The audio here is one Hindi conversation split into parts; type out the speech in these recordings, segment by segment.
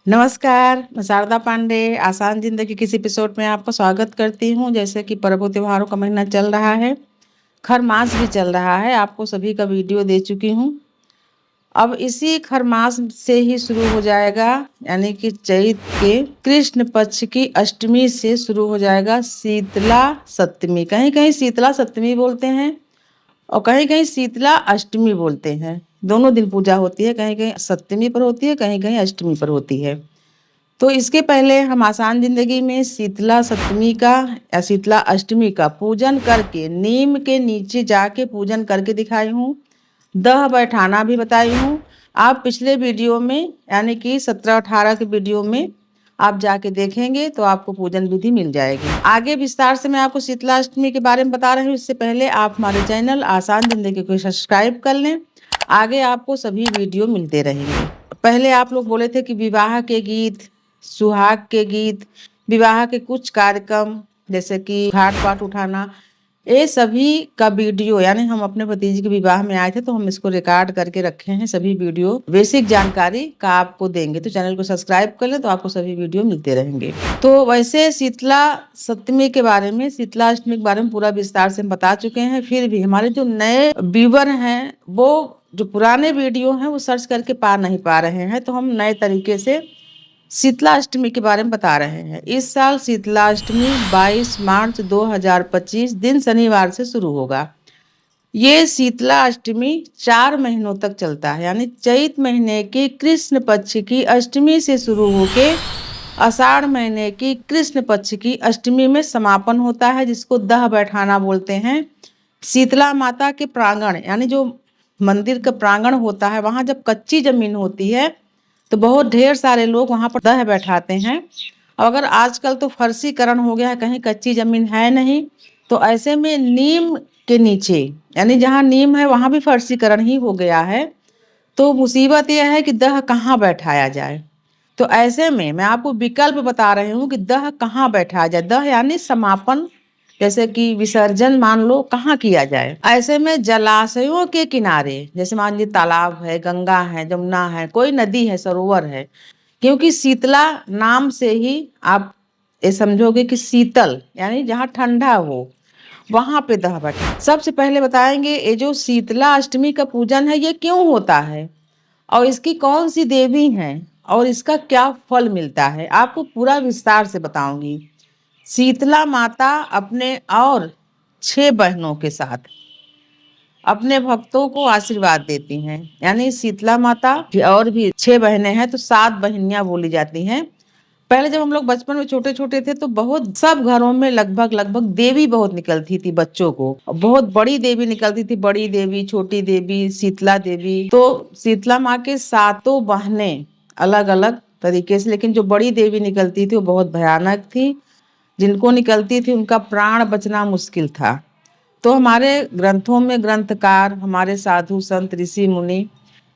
नमस्कार, मैं शारदा पांडे आसान ज़िंदगी के इस एपिसोड में आपका स्वागत करती हूँ। जैसे कि पर्वों त्योहारों का महीना चल रहा है, खरमास भी चल रहा है, आपको सभी का वीडियो दे चुकी हूँ। अब इसी खरमास से ही शुरू हो जाएगा, यानी कि चैत के कृष्ण पक्ष की अष्टमी से शुरू हो जाएगा शीतला सप्तमी। कहीं कहीं शीतला सप्तमी बोलते हैं और कहीं कहीं शीतला अष्टमी बोलते हैं। दोनों दिन पूजा होती है, कहीं कहीं सप्तमी पर होती है, कहीं कहीं अष्टमी पर होती है। तो इसके पहले हम आसान जिंदगी में शीतला सप्तमी का या शीतला अष्टमी का पूजन करके नीम के नीचे जाके पूजन करके दिखाई हूँ। दह बैठाना भी बताई हूँ। आप पिछले वीडियो में यानी कि 17-18 के वीडियो में आप जाके देखेंगे तो आपको पूजन विधि मिल जाएगी। आगे विस्तार से मैं आपको शीतला अष्टमी के बारे में बता रही हूँ। इससे पहले आप हमारे चैनल आसान जिंदगी को सब्सक्राइब कर लें, आगे आपको सभी वीडियो मिलते रहेंगे। पहले आप लोग बोले थे कि विवाह के गीत, सुहाग के गीत, विवाह के कुछ कार्यक्रम जैसे कि घाट पाट उठाना, ये सभी का वीडियो, यानी हम अपने भतीजे के विवाह में आए थे तो हम इसको रिकॉर्ड करके रखे हैं। सभी वीडियो बेसिक जानकारी का आपको देंगे, तो चैनल को सब्सक्राइब कर लें तो आपको सभी वीडियो मिलते रहेंगे। तो वैसे शीतला सप्तमी के बारे में, शीतला अष्टमी के बारे में पूरा विस्तार से हम बता चुके हैं। फिर भी हमारे जो नए व्यूवर हैं वो जो पुराने वीडियो हैं वो सर्च करके पा नहीं पा रहे हैं, तो हम नए तरीके से शीतला अष्टमी के बारे में बता रहे हैं। इस साल शीतला अष्टमी 22 मार्च 2025 दिन शनिवार से शुरू होगा। ये शीतला अष्टमी 4 महीनों तक चलता है, यानी चैत महीने की कृष्ण पक्ष की अष्टमी से शुरू होके आषाढ़ महीने की कृष्ण पक्ष की अष्टमी में समापन होता है, जिसको दह बैठाना बोलते हैं। शीतला माता के प्रांगण, यानी जो मंदिर का प्रांगण होता है, वहाँ जब कच्ची जमीन होती है तो बहुत ढेर सारे लोग वहाँ पर दह बैठाते हैं। अगर आजकल तो फर्शीकरण हो गया है, कहीं कच्ची जमीन है नहीं, तो ऐसे में नीम के नीचे, यानी जहाँ नीम है वहाँ भी फर्शीकरण ही हो गया है। तो मुसीबत यह है कि दह कहाँ बैठाया जाए। तो ऐसे में मैं आपको विकल्प बता रही हूँ कि दह कहाँ बैठाया जाए। दह यानी समापन, जैसे कि विसर्जन मान लो कहाँ किया जाए। ऐसे में जलाशयों के किनारे, जैसे मान लीजिए तालाब है, गंगा है, जमुना है, कोई नदी है, सरोवर है, क्योंकि शीतला नाम से ही आप ये समझोगे कि शीतल यानी जहाँ ठंडा हो, वहां पे दह बैठा। सबसे पहले बताएंगे ये जो शीतला अष्टमी का पूजन है ये क्यों होता है और इसकी कौन सी देवी हैं और इसका क्या फल मिलता है, आपको पूरा विस्तार से बताऊंगी। शीतला माता अपने और 6 बहनों के साथ अपने भक्तों को आशीर्वाद देती हैं, यानी शीतला माता और भी 6 बहनें हैं तो 7 बहनियां बोली जाती हैं। पहले जब हम लोग बचपन में छोटे छोटे थे तो बहुत सब घरों में लगभग लगभग देवी बहुत निकलती थी बच्चों को, बहुत बड़ी देवी निकलती थी, बड़ी देवी, छोटी देवी, शीतला देवी। तो शीतला माँ के 7 बहनें अलग अलग तरीके से, लेकिन जो बड़ी देवी निकलती थी वो बहुत भयानक थी। जिनको निकलती थी उनका प्राण बचना मुश्किल था। तो हमारे ग्रंथों में ग्रंथकार, हमारे साधु संत ऋषि मुनि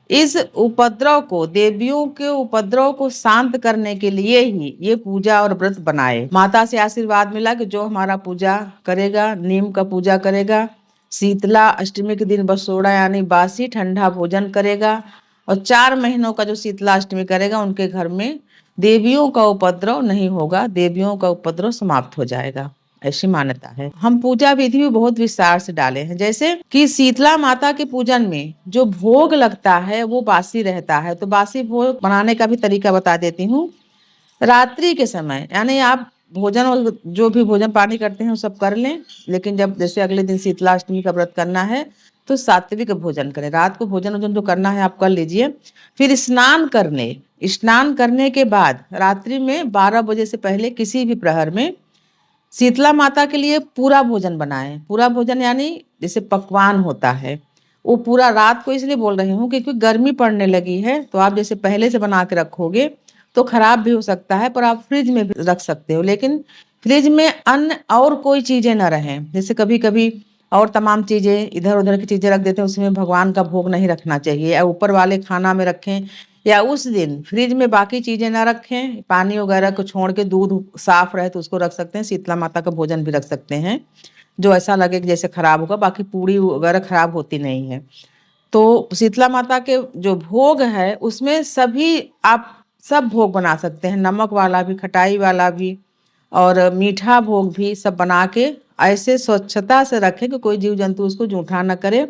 इस उपद्रव को, देवियों के उपद्रव को शांत करने के लिए ही ये पूजा और व्रत बनाए। माता से आशीर्वाद मिला कि जो हमारा पूजा करेगा, नीम का पूजा करेगा, शीतला अष्टमी के दिन बसोड़ा यानी बासी ठंडा भोजन करेगा और 4 महीनों का जो शीतला अष्टमी करेगा उनके घर में देवियों का उपद्रव नहीं होगा, देवियों का उपद्रव समाप्त हो जाएगा, ऐसी मान्यता है। हम पूजा विधि भी बहुत विस्तार से डाले हैं, जैसे कि शीतला माता के पूजन में जो भोग लगता है वो बासी रहता है। तो बासी भोग बनाने का भी तरीका बता देती हूँ। रात्रि के समय, यानी आप भोजन और जो भी भोजन पानी करते हैं वो सब कर लें, लेकिन जब जैसे अगले दिन शीतला अष्टमी का व्रत करना है तो सात्विक भोजन करें। रात को भोजन वोजन जो करना है आप कर लीजिए। फिर स्नान करने के बाद रात्रि में 12 बजे से पहले किसी भी प्रहर में शीतला माता के लिए पूरा भोजन बनाएं। पूरा भोजन यानी जैसे पकवान होता है, वो पूरा रात को इसलिए बोल रही हूँ क्योंकि गर्मी पड़ने लगी है, तो आप जैसे पहले से बना के रखोगे तो खराब भी हो सकता है, पर आप फ्रिज में भी रख सकते हो। लेकिन फ्रिज में अन्न और कोई चीजें न रहें, जैसे कभी कभी और तमाम चीजें इधर उधर की चीजें रख देते हैं, उसमें भगवान का भोग नहीं रखना चाहिए, या ऊपर वाले खाना में रखें, या उस दिन फ्रिज में बाकी चीजें ना रखें। पानी वगैरह को छोड़ के दूध साफ रहे तो उसको रख सकते हैं, शीतला माता का भोजन भी रख सकते हैं जो ऐसा लगे कि जैसे खराब होगा, बाकी पूरी वगैरह खराब होती नहीं है। तो शीतला माता के जो भोग है उसमें सभी आप सब भोग बना सकते हैं, नमक वाला भी, खटाई वाला भी और मीठा भोग भी सब बना के ऐसे स्वच्छता से रखें कि कोई जीव जंतु उसको जूठा न करे।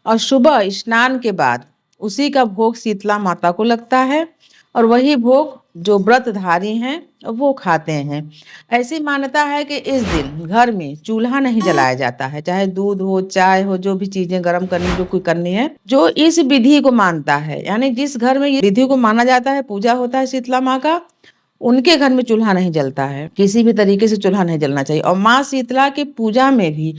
और सुबह स्नान के बाद उसी का भोग शीतला माता को लगता है और वही भोग जो व्रतधारी हैं वो खाते हैं। ऐसी मान्यता है कि इस दिन घर में चूल्हा नहीं जलाया जाता है, चाहे दूध हो, चाय हो, जो भी चीजें गर्म करनी जो कोई करनी है, जो इस विधि को मानता है, यानी जिस घर में ये विधि को माना जाता है, पूजा होता है शीतला माँ का, उनके घर में चूल्हा नहीं जलता है। किसी भी तरीके से चूल्हा नहीं जलना चाहिए। और माँ शीतला की पूजा में भी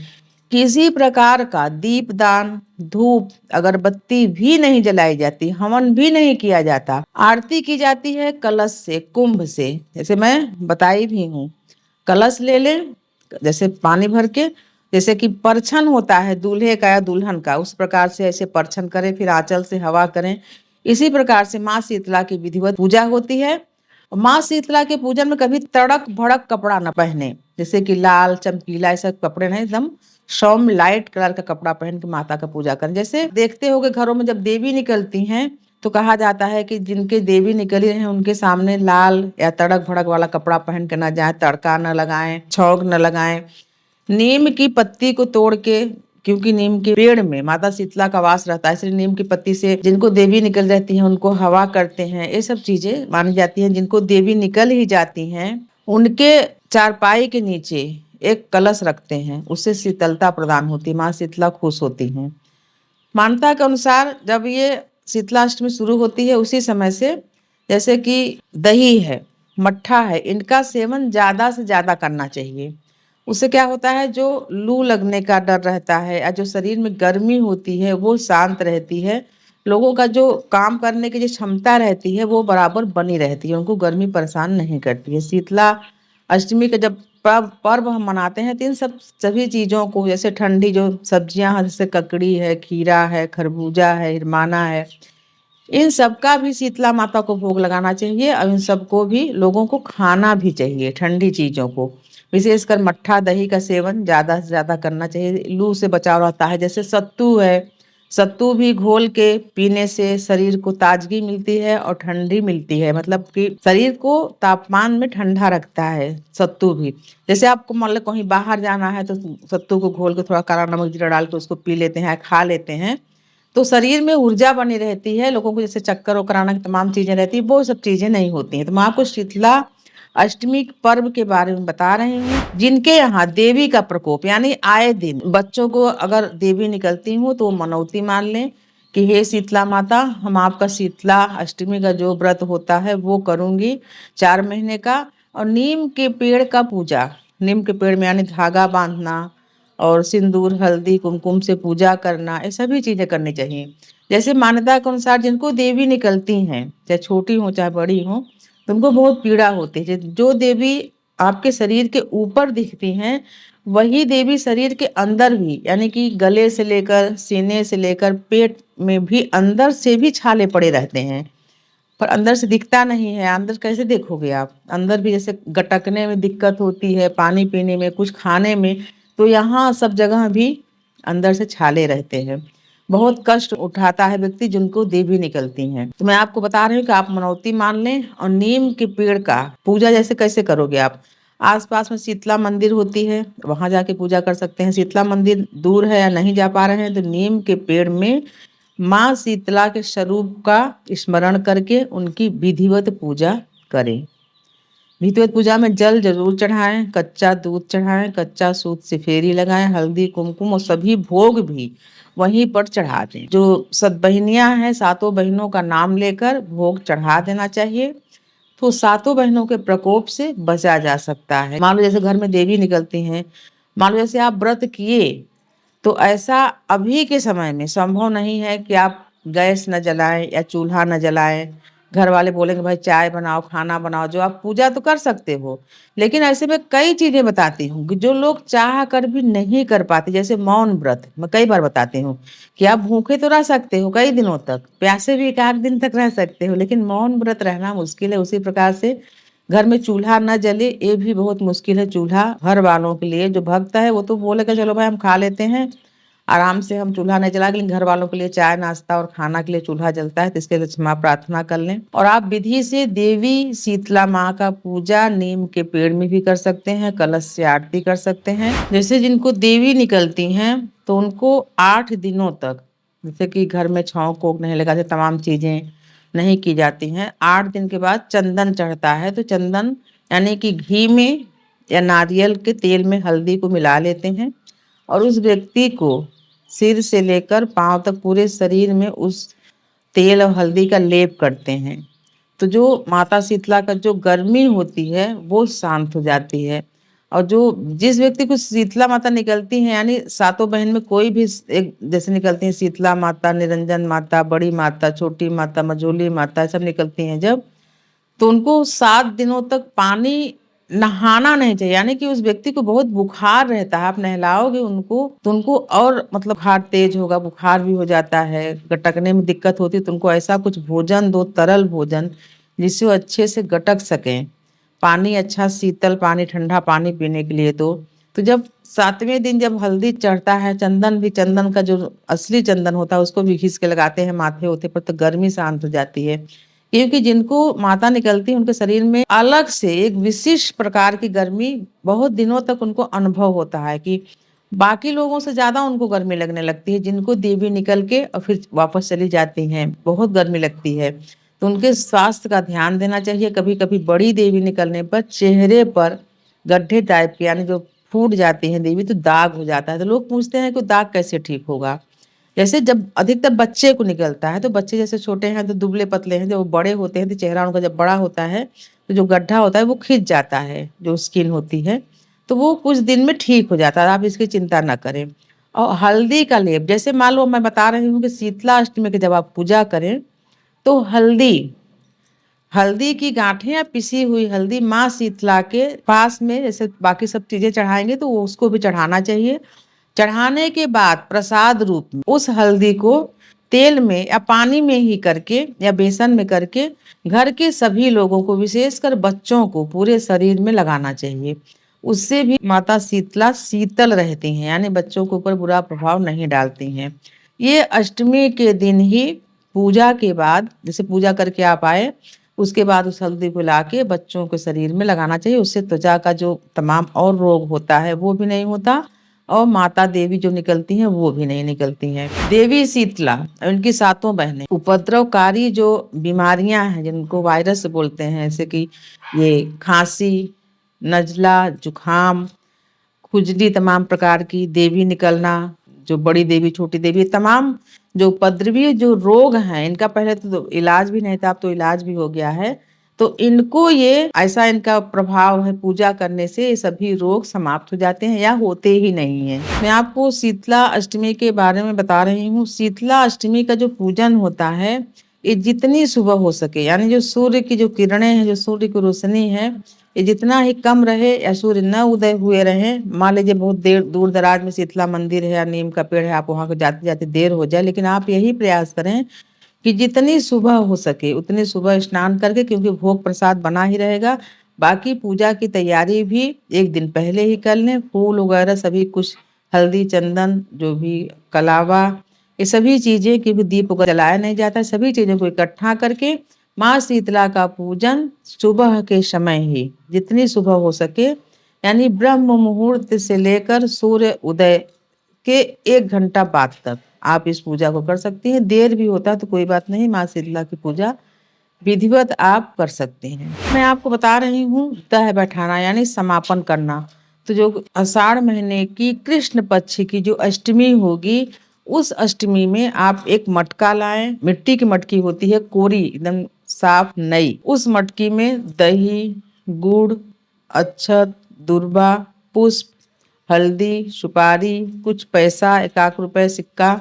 किसी प्रकार का दीपदान, धूप, अगरबत्ती भी नहीं जलाई जाती, हवन भी नहीं किया जाता। आरती की जाती है कलश से, कुंभ से, जैसे मैं बताई भी हूँ। कलश ले लें, जैसे पानी भर के, जैसे कि परछन होता है दूल्हे का या दुल्हन का, उस प्रकार से ऐसे परछन करें, फिर आंचल से हवा करें। इसी प्रकार से माँ शीतला की विधिवत पूजा होती है। माँ शीतला के पूजन में कभी तड़क भड़क कपड़ा न पहने, जैसे कि लाल चमकीला ऐसा कपड़े नहीं, एकदम सौम्य लाइट कलर का कपड़ा पहन के माता का पूजा करें। जैसे देखते होगे घरों में जब देवी निकलती हैं तो कहा जाता है कि जिनके देवी निकली हैं उनके सामने लाल या तड़क भड़क वाला कपड़ा पहन के न जाए, तड़का न लगाएं, छौंक न लगाएं। नीम की पत्ती को तोड़ के, क्योंकि नीम के पेड़ में माता शीतला का वास रहता है, इसलिए नीम की पत्ती से जिनको देवी निकल जाती है उनको हवा करते हैं। ये सब चीजें मानी जाती हैं। जिनको देवी निकल ही जाती हैं उनके चारपाई के नीचे एक कलश रखते हैं, उससे शीतलता प्रदान होती है, माँ शीतला खुश होती हैं। मान्यता के अनुसार जब ये शीतला अष्टमी शुरू होती है उसी समय से, जैसे कि दही है, मट्ठा है, इनका सेवन ज्यादा से ज्यादा करना चाहिए। उससे क्या होता है, जो लू लगने का डर रहता है या जो शरीर में गर्मी होती है वो शांत रहती है। लोगों का जो काम करने की जो क्षमता रहती है वो बराबर बनी रहती है, उनको गर्मी परेशान नहीं करती है। शीतला अष्टमी का जब पर्व हम मनाते हैं तो इन सब सभी चीज़ों को, जैसे ठंडी जो सब्जियां हैं, जैसे ककड़ी है, खीरा है, खरबूजा है, हिरमाना है, इन सबका भी शीतला माता को भोग लगाना चाहिए और इन सबको भी लोगों को खाना भी चाहिए। ठंडी चीज़ों को, विशेषकर मट्ठा दही का सेवन ज़्यादा से ज़्यादा करना चाहिए, लू से बचाव रहता है। जैसे सत्तू है, सत्तू भी घोल के पीने से शरीर को ताजगी मिलती है और ठंडी मिलती है, मतलब कि शरीर को तापमान में ठंडा रखता है सत्तू भी। जैसे आपको मान लो कहीं बाहर जाना है तो सत्तू को घोल के थोड़ा काला नमक जीरा डाल के उसको पी लेते हैं, खा लेते हैं, तो शरीर में ऊर्जा बनी रहती है। लोगों को जैसे चक्कर वक्कर आना की तमाम चीजें रहती है, वो सब चीजें नहीं होती हैं। तो मैं आपको शीतला अष्टमी पर्व के बारे में बता रही हूँ। जिनके यहाँ देवी का प्रकोप, यानी आए दिन बच्चों को अगर देवी निकलती हूँ तो मनौती मान लें कि हे शीतला माता, हम आपका शीतला अष्टमी का जो व्रत होता है वो करूंगी 4 महीने का। और नीम के पेड़ का पूजा, नीम के पेड़ में यानी धागा बांधना और सिंदूर हल्दी कुमकुम से पूजा करना, ये सभी चीजें करनी चाहिए। जैसे मान्यता के अनुसार जिनको देवी निकलती हैं, चाहे छोटी हो चाहे बड़ी हो, तुमको बहुत पीड़ा होती है। जो देवी आपके शरीर के ऊपर दिखती हैं वही देवी शरीर के अंदर भी, यानी कि गले से लेकर सीने से लेकर पेट में भी अंदर से भी छाले पड़े रहते हैं, पर अंदर से दिखता नहीं है। अंदर कैसे देखोगे आप? अंदर भी जैसे गटकने में दिक्कत होती है, पानी पीने में, कुछ खाने में, तो यहाँ सब जगह भी अंदर से छाले रहते हैं। बहुत कष्ट उठाता है व्यक्ति जिनको देवी निकलती हैं। तो मैं आपको बता रही हूँ कि आप मनौती मान लें। और नीम के पेड़ का पूजा जैसे कैसे करोगे आप, आसपास में शीतला मंदिर होती है, वहां जाके पूजा कर सकते हैं। शीतला मंदिर दूर है या नहीं जा पा रहे हैं तो नीम के पेड़ में माँ शीतला के स्वरूप का स्मरण करके उनकी विधिवत पूजा करें। विधिवत पूजा में जल जरूर चढ़ाएं, कच्चा दूध चढ़ाएं, कच्चा सूत से फेरी लगाएं, हल्दी कुमकुम और सभी भोग भी वहीं पर चढ़ा दें। जो सतबहिनियां हैं, सातों बहनों का नाम लेकर भोग चढ़ा देना चाहिए, तो सातों बहनों के प्रकोप से बचा जा सकता है। मान लो जैसे घर में देवी निकलती हैं, मान लो जैसे आप व्रत किए, तो ऐसा अभी के समय में संभव नहीं है कि आप गैस न जलाएं या चूल्हा न जलाएं। घर वाले बोलेंगे भाई चाय बनाओ, खाना बनाओ, जो आप पूजा तो कर सकते हो, लेकिन ऐसे में कई चीजें बताती हूँ कि जो लोग चाह कर भी नहीं कर पाते। जैसे मौन व्रत मैं कई बार बताती हूँ कि आप भूखे तो रह सकते हो कई दिनों तक, प्यासे भी 1 आध दिन तक रह सकते हो, लेकिन मौन व्रत रहना मुश्किल है। उसी प्रकार से घर में चूल्हा न जले, ये भी बहुत मुश्किल है। चूल्हा घर वालों के लिए, जो भक्त है वो तो बोलेगा चलो भाई हम खा लेते हैं, आराम से हम चूल्हा नहीं जला, लेकिन घर वालों के लिए चाय नाश्ता और खाना के लिए चूल्हा जलता है, तो इसके लिए क्षमा प्रार्थना कर लें। और आप विधि से देवी शीतला माँ का पूजा नीम के पेड़ में भी कर सकते हैं, कलश से आरती कर सकते हैं। जैसे जिनको देवी निकलती हैं तो उनको 8 दिनों तक, जैसे कि घर में छौंक कोक नहीं लगाते, तमाम चीजें नहीं की जाती हैं। 8 दिन के बाद चंदन चढ़ता है, तो चंदन यानी कि घी में या नारियल के तेल में हल्दी को मिला लेते हैं और उस व्यक्ति को सिर से लेकर पांव तक पूरे शरीर में उस तेल और हल्दी का लेप करते हैं। तो जो माता शीतला का जो गर्मी होती है वो शांत हो जाती है। और जो जिस व्यक्ति को शीतला माता निकलती है, यानी सातों बहन में कोई भी एक जैसे निकलती है, शीतला माता, निरंजन माता, बड़ी माता, छोटी माता, मझोली माता, सब निकलती हैं जब, तो उनको 7 दिनों तक पानी नहाना नहीं चाहिए। यानी कि उस व्यक्ति को बहुत बुखार रहता है, आप नहलाओगे उनको तो उनको और मतलब बुखार तेज होगा, बुखार भी हो जाता है, गटकने में दिक्कत होती है, तो उनको ऐसा कुछ भोजन दो, तरल भोजन, जिससे वो अच्छे से गटक सकें। पानी अच्छा शीतल पानी, ठंडा पानी पीने के लिए दो। तो जब 7वें दिन जब हल्दी चढ़ता है, चंदन भी, चंदन का जो असली चंदन होता है उसको भी घिस के लगाते हैं माथे होते पर, तो गर्मी शांत हो जाती है। क्योंकि जिनको माता निकलती है उनके शरीर में अलग से एक विशिष्ट प्रकार की गर्मी बहुत दिनों तक उनको अनुभव होता है, कि बाकी लोगों से ज्यादा उनको गर्मी लगने लगती है। जिनको देवी निकल के और फिर वापस चली जाती हैं, बहुत गर्मी लगती है, तो उनके स्वास्थ्य का ध्यान देना चाहिए। कभी कभी बड़ी देवी निकलने पर चेहरे पर गड्ढे टाइप के, यानी जो फूट जाती हैं देवी, तो दाग हो जाता है। तो लोग पूछते हैं कि दाग कैसे ठीक होगा। जैसे जब अधिकतर बच्चे को निकलता है, तो बच्चे जैसे छोटे हैं तो दुबले पतले हैं, जब वो बड़े होते हैं तो चेहरा उनका जब बड़ा होता है तो जो गड्ढा होता है वो खिंच जाता है, जो स्किन होती है, तो वो कुछ दिन में ठीक हो जाता है, आप इसकी चिंता ना करें। और हल्दी का लेप, जैसे मान लो मैं बता रही हूँ कि शीतला अष्टमी की जब आप पूजा करें तो हल्दी हल्दी की गांठें या पिसी हुई हल्दी माँ शीतला के पास में, जैसे बाकी सब चीजें चढ़ाएंगे तो वो उसको भी चढ़ाना चाहिए। चढ़ाने के बाद प्रसाद रूप में उस हल्दी को तेल में या पानी में ही करके या बेसन में करके घर के सभी लोगों को, विशेषकर बच्चों को, पूरे शरीर में लगाना चाहिए। उससे भी माता शीतला शीतल रहती हैं, यानी बच्चों के ऊपर बुरा प्रभाव नहीं डालती हैं। ये अष्टमी के दिन ही पूजा के बाद, जैसे पूजा करके आप आए उसके बाद उस हल्दी को लाके बच्चों के शरीर में लगाना चाहिए। उससे त्वचा का जो तमाम और रोग होता है वो भी नहीं होता, और माता देवी जो निकलती हैं वो भी नहीं निकलती हैं। देवी शीतला और उनकी सातों बहनें उपद्रवकारी जो बीमारियां हैं, जिनको वायरस बोलते हैं, जैसे कि ये खांसी, नजला, जुखाम, खुजली, तमाम प्रकार की देवी निकलना, जो बड़ी देवी, छोटी देवी, तमाम जो उपद्रवी जो रोग हैं, इनका पहले तो इलाज भी नहीं था, अब तो इलाज भी हो गया है। तो इनको ये ऐसा इनका प्रभाव है, पूजा करने से ये सभी रोग समाप्त हो जाते हैं या होते ही नहीं है। मैं आपको शीतला अष्टमी के बारे में बता रही हूँ। शीतला अष्टमी का जो पूजन होता है, ये जितनी सुबह हो सके, यानी जो सूर्य की जो किरणें हैं, जो सूर्य की रोशनी है, ये जितना ही कम रहे या सूर्य न उदय हुए रहे। मान लीजिए बहुत देर दूर दराज में शीतला मंदिर है या नीम का पेड़ है, आप वहां को जाते जाते देर हो जाए, लेकिन आप यही प्रयास करें कि जितनी सुबह हो सके उतनी सुबह स्नान करके, क्योंकि भोग प्रसाद बना ही रहेगा। बाकी पूजा की तैयारी भी एक दिन पहले ही कर लें, फूल वगैरह सभी कुछ, हल्दी, चंदन, जो भी कलावा, ये सभी चीजें, क्योंकि दीप वगैरह जलाया नहीं जाता है, सभी चीजों को इकट्ठा करके माँ शीतला का पूजन सुबह के समय ही, जितनी सुबह हो सके, यानी ब्रह्म मुहूर्त से लेकर सूर्य उदय के 1 घंटा बाद तक आप इस पूजा को कर सकती हैं। देर भी होता है तो कोई बात नहीं, माँ शीतला की पूजा विधिवत आप कर सकते हैं। मैं आपको बता रही हूँ दह बैठाना, यानी समापन करना। तो जो आषाढ़ महीने की कृष्ण पक्ष की जो अष्टमी होगी, उस अष्टमी में आप एक मटका लाएं, मिट्टी की मटकी होती है, कोरी, एकदम साफ नई। उस मटकी में दही, गुड़, अक्षत, दुर्वा, पुष्प, हल्दी, सुपारी, कुछ पैसा, 1 रुपए सिक्का,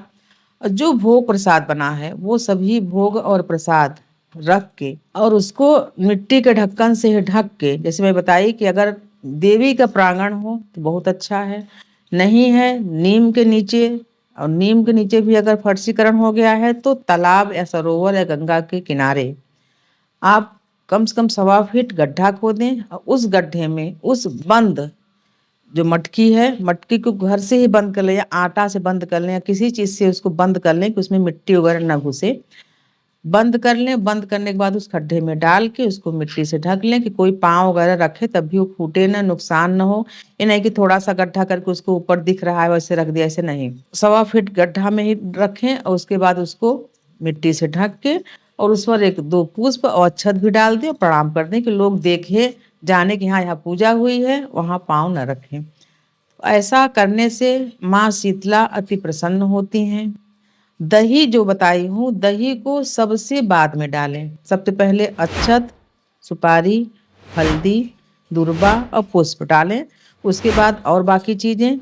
और जो भोग प्रसाद बना है वो सभी भोग और प्रसाद रख के, और उसको मिट्टी के ढक्कन से ढक के, जैसे मैं बताई कि अगर देवी का प्रांगण हो तो बहुत अच्छा है, नहीं है नीम के नीचे, और नीम के नीचे भी अगर फर्शीकरण हो गया है तो तालाब या सरोवर या गंगा के किनारे आप कम से कम 1.25 फीट गड्ढा खोदें, और उस गड्ढे में उस बंद जो मटकी है, मटकी को घर से ही बंद कर लें या आटा से बंद कर लें या किसी चीज़ से उसको बंद कर लें कि उसमें मिट्टी वगैरह ना घुसे। बंद कर लें, बंद करने के बाद उस खड्डे में डाल के उसको मिट्टी से ढक लें कि कोई पाँव वगैरह रखे तब भी वो फूटे ना, नुकसान ना हो। ये नहीं कि थोड़ा-सा गड्ढा करके उसको ऊपर दिख रहा है वैसे रख दिया, ऐसे नहीं। 1.25 फीट गड्ढा में ही रखें और उसके बाद उसको मिट्टी से ढक के और उस पर 1-2 पुष्प और अक्षत भी डाल दें और प्रणाम कर दें कि लोग देखें, जाने कि हाँ, यहाँ पूजा हुई है, वहाँ पाँव ना रखें। ऐसा करने से माँ शीतला अति प्रसन्न होती हैं। दही जो बताई हूँ, दही को सबसे बाद में डालें। सबसे पहले अक्षत, सुपारी, हल्दी, दूर्बा और पुष्प डालें। उसके बाद और बाकी चीज़ें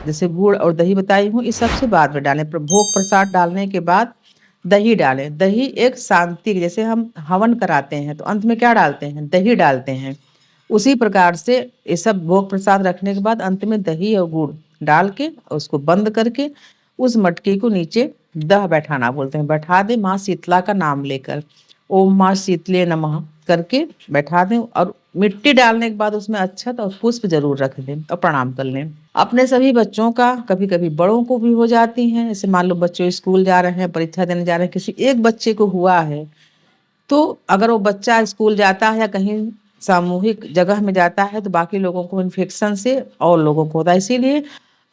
जैसे गुड़ और दही बताई हूँ, ये सबसे बाद में डालें। भोग प्रसाद डालने के बाद दही डालें। दही एक शांति, जैसे हम हवन कराते हैं तो अंत में क्या डालते हैं? दही डालते हैं। उसी प्रकार से ये सब भोग प्रसाद रखने के बाद अंत में दही और गुड़ डाल के उसको बंद करके उस मटकी को नीचे दह बैठाना बोलते हैं, बैठा दें माँ शीतला का नाम लेकर। ओम माँ शीतले नमः करके बैठा दें और मिट्टी डालने के बाद उसमें अक्षत और पुष्प जरूर रख दें और प्रणाम कर लें। अपने सभी बच्चों का, कभी कभी बड़ों को भी हो जाती हैं, जैसे मान लो बच्चों स्कूल जा रहे हैं, परीक्षा देने जा रहे हैं, किसी एक बच्चे को हुआ है तो अगर वो बच्चा स्कूल जाता है या कहीं सामूहिक जगह में जाता है तो बाकी लोगों को इन्फेक्शन से और लोगों को होता है। इसीलिए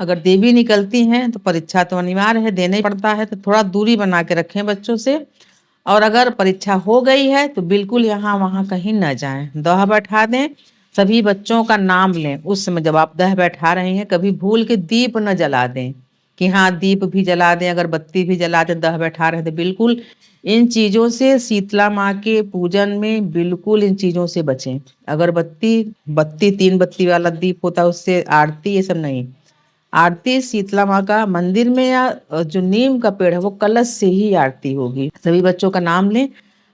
अगर देवी निकलती हैं तो परीक्षा तो अनिवार्य है, देना ही पड़ता है, तो थोड़ा दूरी बना के रखें बच्चों से। और अगर परीक्षा हो गई है तो बिल्कुल यहाँ वहाँ कहीं न जाएं, दह बैठा दें, सभी बच्चों का नाम लें। उस समय जब आप दह बैठा रहे हैं कभी भूल के दीप न जला दें कि हाँ दीप भी जला दें, अगरबत्ती भी जला दें, दह बैठा रहे हैं तो बिल्कुल इन चीज़ों से, शीतला माँ के पूजन में बिल्कुल इन चीज़ों से बचें। अगरबत्ती, बत्ती 3 बत्ती वाला दीप होता है उससे आरती, ये सब नहीं। आरती शीतला माँ का मंदिर में या जो नीम का पेड़ है वो कलश से ही आरती होगी। सभी बच्चों का नाम लें,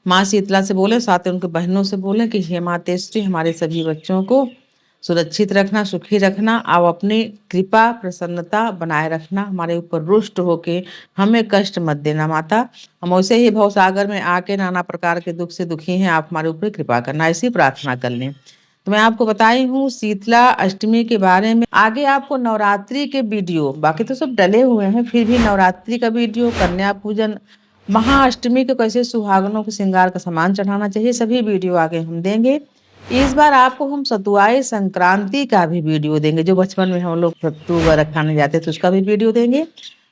माँ शीतला से बोलें, साथ ही उनके बहनों से बोलें कि हे मातेश्वरी हमारे सभी बच्चों को सुरक्षित रखना, सुखी रखना, आप अपनी कृपा प्रसन्नता बनाए रखना, हमारे ऊपर रुष्ट होके हमें कष्ट मत देना माता। हम वैसे ही भवसागर में आके नाना प्रकार के दुख से दुखी हैं, आप हमारे ऊपर कृपा करना, ऐसी प्रार्थना कर लें। तो मैं आपको बताई हूँ शीतला अष्टमी के बारे में। आगे आपको नवरात्रि के वीडियो, बाकी तो सब डले हुए हैं, फिर भी नवरात्रि का वीडियो, कन्या पूजन, महाअष्टमी के कैसे सुहागनों को श्रृंगार का सामान चढ़ाना चाहिए, सभी वीडियो आगे हम देंगे। इस बार आपको हम सतुआई संक्रांति का भी वीडियो देंगे, जो बचपन में हम लोग सत्तू वगैरह खाने जाते थे उसका भी वीडियो देंगे।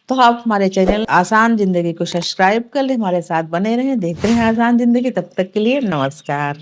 तो आप हमारे चैनल आसान जिंदगी को सब्सक्राइब कर लें, हमारे साथ बने रहें, देखते रहें आसान जिंदगी। तब तक के लिए नमस्कार।